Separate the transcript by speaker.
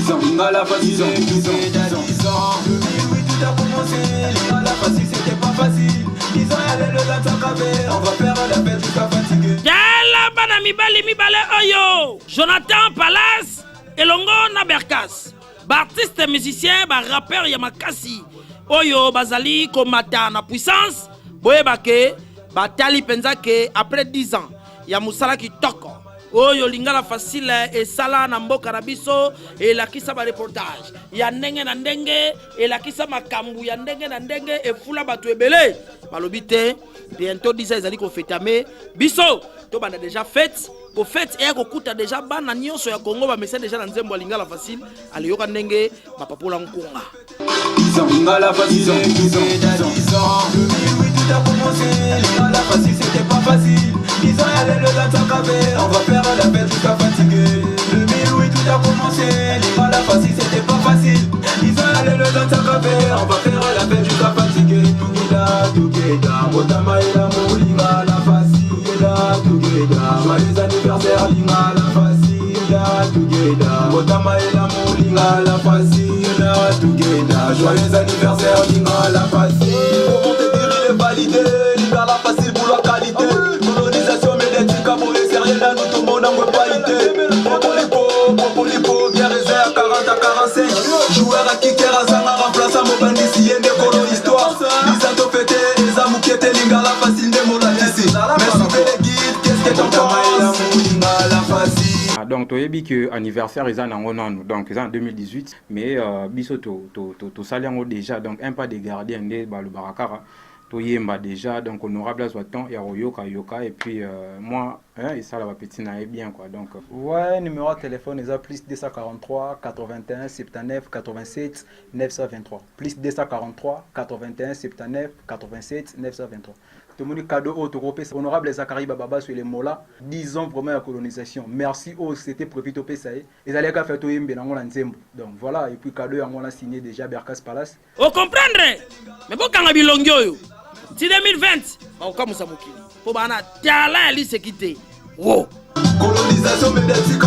Speaker 1: 10 ans, Lingala facile, 10 ans, 10 ans, 10 ans. 2008 tout a commencé, Lingala facile c'était pas facile. 10 ans y'a le lac on va faire la fête jusqu'à fatiguer.
Speaker 2: Yala bana mibali oyo Jonathan Palace elongo na Berkas artiste musicien rappeur ya makasi oyo bazali komata na puissance boyebake batali penzake après 10 ans ya musala kitoko oyo Lingala facile esala na mboka na biso elakisa ba reportage ya ndenge na ndenge elakisa makambu ya ndenge na ndenge efula batu ebele balobi te bientôt 10 ans ezali kofetame biso to bana déjà fête ko fête e ko kuta déjà bana nyonso ya Congo ba message déjà na nzembo ya Lingala facile aliyoka ndenge bapapola nkunga
Speaker 1: 10 ans Lingala facile 10 ans 10 ans 2008 tout a commencé Lingala facile c'était pas facile 10 ans y'a le lac on va faire la fête jusqu'à fatiguer 2008 tout a commencé Lingala facile c'était pas facile 10 ans y'a le lac on va faire la fête jusqu'à fatiguer Together, Botama et l'amour, Lingala facile, together, joyeux anniversaire, Lingala facile, together, Botama et l'amour, Lingala facile, together, joyeux anniversaire, Lingala facile. Comment te dire, il est validé, Lingala facile pour la qualité, colonisation médiatique, abonné, c'est rien à nous, tout le monde en qualité. Popolipo, bien réservé à 40 à 45, joueur à kicker à Zanga, remplaçant mon bandit, si y'a des colons histoire. Lingala facile de mon ici. Merci les guides, qu'est-ce que t'en penses? Lingala facile.
Speaker 3: Donc tu as dit que anniversaire est en donc en 2018 mais biso to saliango déjà donc un pas de gardien de balu barakara to yemba déjà donc honorable Azwaton ya yoka et puis moi et ça la petite na bien quoi donc
Speaker 4: ouais numéro de téléphone est plus 243 81 79 87 923 plus 243 81 79 87 923. Tout le monde cadeau au Toropé, honorable Zachary Bababa sur les mots là, 10 ans vraiment la colonisation. Merci au c'était profite au PSAE. Ils allaient qu'à faire tout yimbe dans mon nzembo. Donc voilà et puis cadeau on a signé déjà Berkas Palace.
Speaker 2: Vous comprendre? Mais bon quand bilongyo yo. Si 2020, on comme ça mokili. Pour bana tiala ali se quitter. Wow.
Speaker 1: Colonisation médiatique